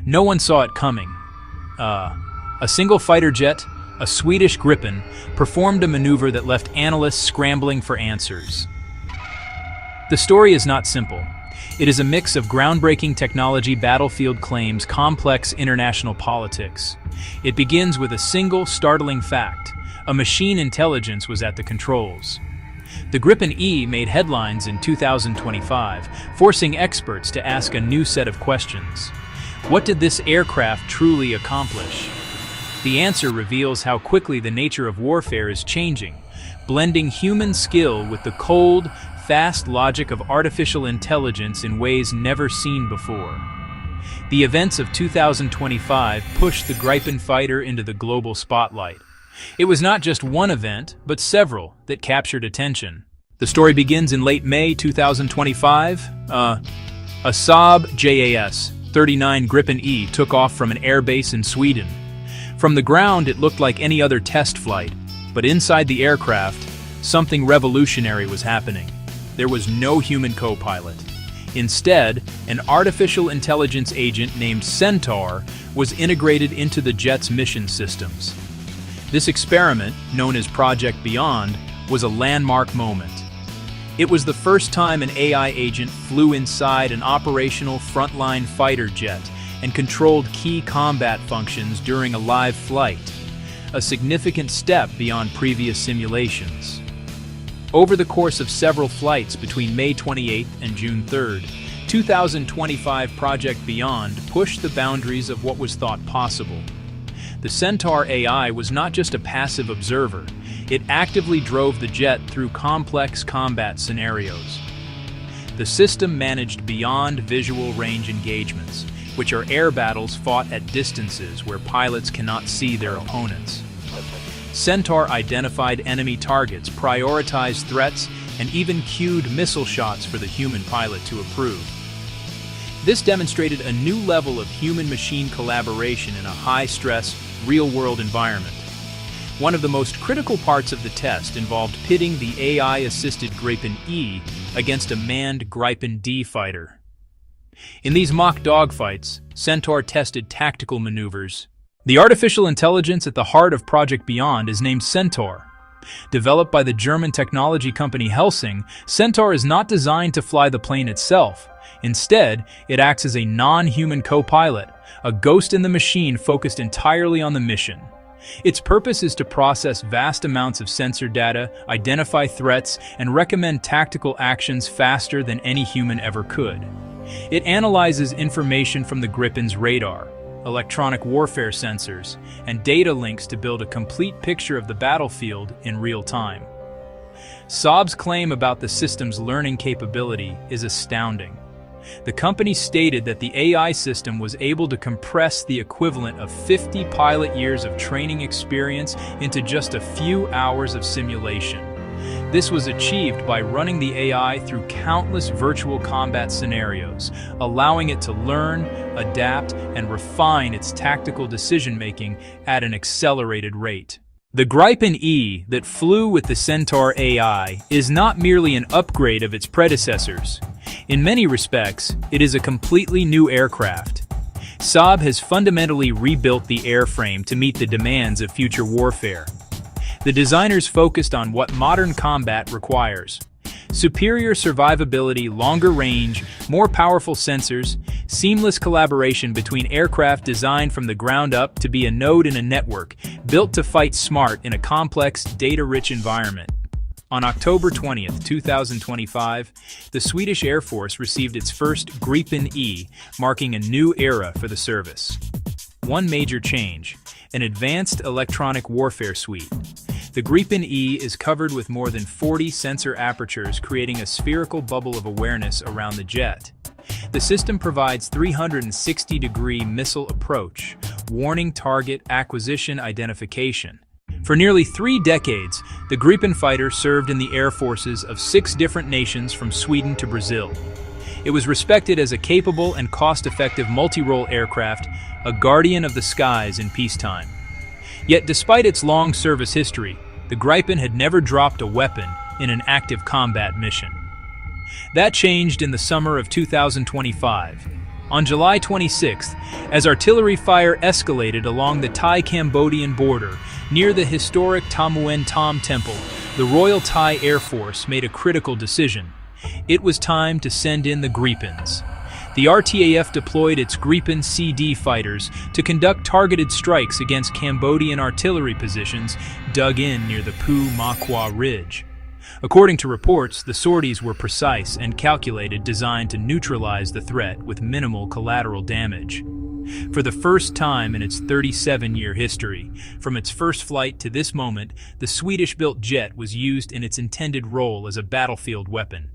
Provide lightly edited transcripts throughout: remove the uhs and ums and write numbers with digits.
No one saw it coming. A single fighter jet, a Swedish Gripen, performed a maneuver that left analysts scrambling for answers. The story is not simple. It is a mix of groundbreaking technology, battlefield claims, complex international politics. It begins with a single, startling fact. A machine intelligence was at the controls. The Gripen E made headlines in 2025, forcing experts to ask a new set of questions. What did this aircraft truly accomplish? The answer reveals how quickly the nature of warfare is changing, blending human skill with the cold, fast logic of artificial intelligence in ways never seen before. The events of 2025 pushed the Gripen fighter into the global spotlight. It was not just one event, but several that captured attention. The story begins in late May 2025. A Saab JAS-39 Gripen E took off from an airbase in Sweden. From the ground, it looked like any other test flight, but inside the aircraft, something revolutionary was happening. There was no human co-pilot. Instead, an artificial intelligence agent named Centaur was integrated into the jet's mission systems. This experiment, known as Project Beyond, was a landmark moment. It was the first time an AI agent flew inside an operational frontline fighter jet and controlled key combat functions during a live flight, a significant step beyond previous simulations. Over the course of several flights between May 28th and June 3rd, 2025 Project Beyond pushed the boundaries of what was thought possible. The Centaur AI was not just a passive observer, it actively drove the jet through complex combat scenarios. The system managed beyond visual range engagements, which are air battles fought at distances where pilots cannot see their opponents. Centaur identified enemy targets, prioritized threats, and even cued missile shots for the human pilot to approve. This demonstrated a new level of human-machine collaboration in a high-stress, real-world environment. One of the most critical parts of the test involved pitting the AI-assisted Gripen E against a manned Gripen D fighter. In these mock dogfights, Centaur tested tactical maneuvers. The artificial intelligence at the heart of Project Beyond is named Centaur. Developed by the German technology company Helsing, Centaur is not designed to fly the plane itself. Instead, it acts as a non-human co-pilot, a ghost in the machine focused entirely on the mission. Its purpose is to process vast amounts of sensor data, identify threats, and recommend tactical actions faster than any human ever could. It analyzes information from the Gripen's radar, electronic warfare sensors, and data links to build a complete picture of the battlefield in real time. Saab's claim about the system's learning capability is astounding. The company stated that the AI system was able to compress the equivalent of 50 pilot years of training experience into just a few hours of simulation. This was achieved by running the AI through countless virtual combat scenarios, allowing it to learn, adapt, and refine its tactical decision-making at an accelerated rate. The Gripen E that flew with the Centaur AI is not merely an upgrade of its predecessors. In many respects, it is a completely new aircraft. Saab has fundamentally rebuilt the airframe to meet the demands of future warfare. The designers focused on what modern combat requires: superior survivability, longer range, more powerful sensors, seamless collaboration between aircraft designed from the ground up to be a node in a network, built to fight smart in a complex, data-rich environment. On October 20th, 2025, the Swedish Air Force received its first Gripen E, marking a new era for the service. One major change: an advanced electronic warfare suite. The Gripen E is covered with more than 40 sensor apertures, creating a spherical bubble of awareness around the jet. The system provides 360-degree missile approach, warning target acquisition identification. For nearly 3 decades, the Gripen fighter served in the air forces of 6 different nations from Sweden to Brazil. It was respected as a capable and cost-effective multi-role aircraft, a guardian of the skies in peacetime. Yet despite its long service history, the Gripen had never dropped a weapon in an active combat mission. That changed in the summer of 2025. On July 26th, as artillery fire escalated along the Thai-Cambodian border near the historic Tham Mueang Tham Temple, the Royal Thai Air Force made a critical decision. It was time to send in the Gripens. The RTAF deployed its Gripen CD fighters to conduct targeted strikes against Cambodian artillery positions dug in near the Pu Ma Kwa Ridge. According to reports, the sorties were precise and calculated, designed to neutralize the threat with minimal collateral damage. For the first time in its 37-year history, from its first flight to this moment, the Swedish-built jet was used in its intended role as a battlefield weapon.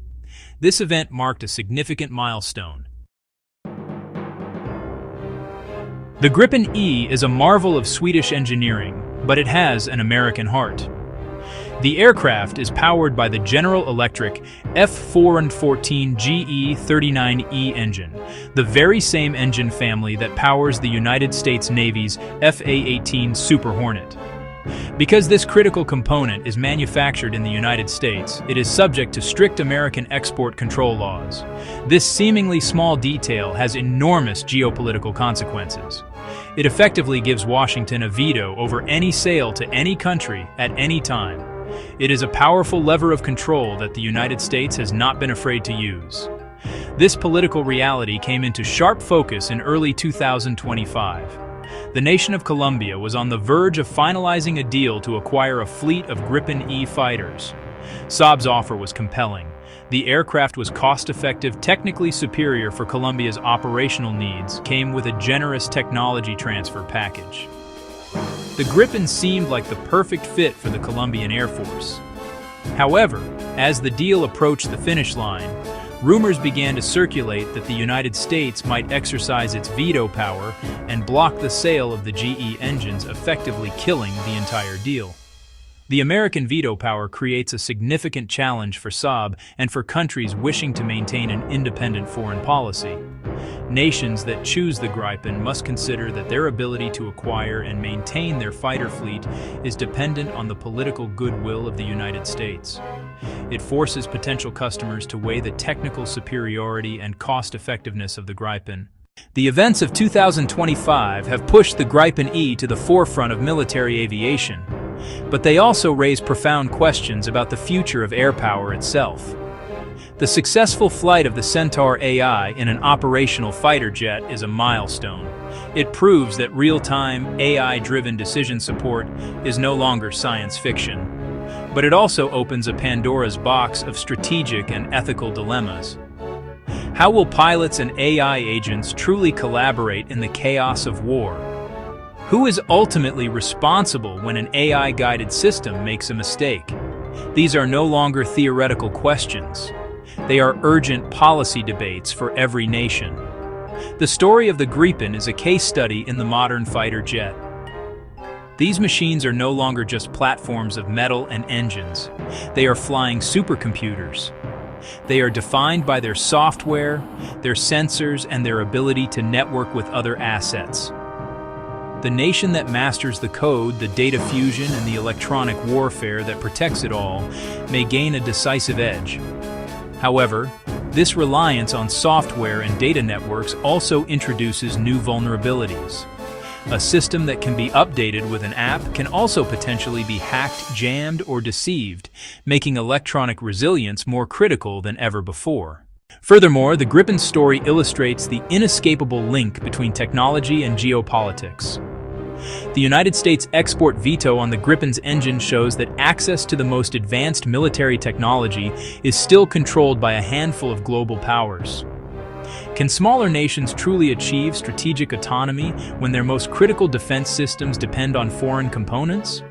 This event marked a significant milestone. The Gripen E is a marvel of Swedish engineering, but it has an American heart. The aircraft is powered by the General Electric F414 GE39E engine, the very same engine family that powers the United States Navy's FA-18 Super Hornet. Because this critical component is manufactured in the United States, it is subject to strict American export control laws. This seemingly small detail has enormous geopolitical consequences. It effectively gives Washington a veto over any sale to any country at any time. It is a powerful lever of control that the United States has not been afraid to use. This political reality came into sharp focus in early 2025. The nation of Colombia was on the verge of finalizing a deal to acquire a fleet of Gripen E fighters. Saab's offer was compelling. The aircraft was cost-effective, technically superior for Colombia's operational needs, came with a generous technology transfer package. The Gripen seemed like the perfect fit for the Colombian Air Force. However, as the deal approached the finish line, rumors began to circulate that the United States might exercise its veto power and block the sale of the GE engines, effectively killing the entire deal. The American veto power creates a significant challenge for Saab and for countries wishing to maintain an independent foreign policy. Nations that choose the Gripen must consider that their ability to acquire and maintain their fighter fleet is dependent on the political goodwill of the United States. It forces potential customers to weigh the technical superiority and cost-effectiveness of the Gripen. The events of 2025 have pushed the Gripen E to the forefront of military aviation, but they also raise profound questions about the future of air power itself. The successful flight of the Centaur AI in an operational fighter jet is a milestone. It proves that real-time, AI-driven decision support is no longer science fiction. But it also opens a Pandora's box of strategic and ethical dilemmas. How will pilots and AI agents truly collaborate in the chaos of war? Who is ultimately responsible when an AI-guided system makes a mistake? These are no longer theoretical questions. They are urgent policy debates for every nation. The story of the Gripen is a case study in the modern fighter jet. These machines are no longer just platforms of metal and engines. They are flying supercomputers. They are defined by their software, their sensors, and their ability to network with other assets. The nation that masters the code, the data fusion, and the electronic warfare that protects it all may gain a decisive edge. However, this reliance on software and data networks also introduces new vulnerabilities. A system that can be updated with an app can also potentially be hacked, jammed, or deceived, making electronic resilience more critical than ever before. Furthermore, the Gripen story illustrates the inescapable link between technology and geopolitics. The United States' export veto on the Gripen's engine shows that access to the most advanced military technology is still controlled by a handful of global powers. Can smaller nations truly achieve strategic autonomy when their most critical defense systems depend on foreign components?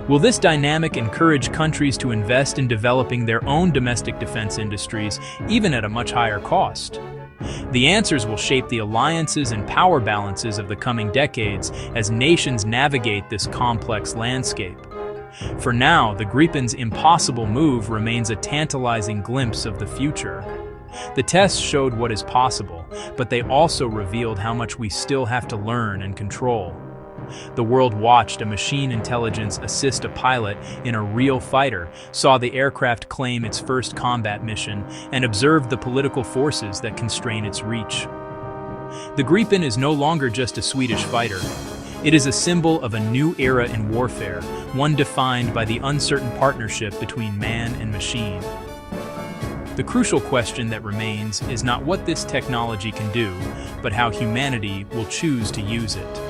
Will this dynamic encourage countries to invest in developing their own domestic defense industries, even at a much higher cost? The answers will shape the alliances and power balances of the coming decades as nations navigate this complex landscape. For now, the Gripen's impossible move remains a tantalizing glimpse of the future. The tests showed what is possible, but they also revealed how much we still have to learn and control. The world watched a machine intelligence assist a pilot in a real fighter, saw the aircraft claim its first combat mission, and observed the political forces that constrain its reach. The Gripen is no longer just a Swedish fighter. It is a symbol of a new era in warfare, one defined by the uncertain partnership between man and machine. The crucial question that remains is not what this technology can do, but how humanity will choose to use it.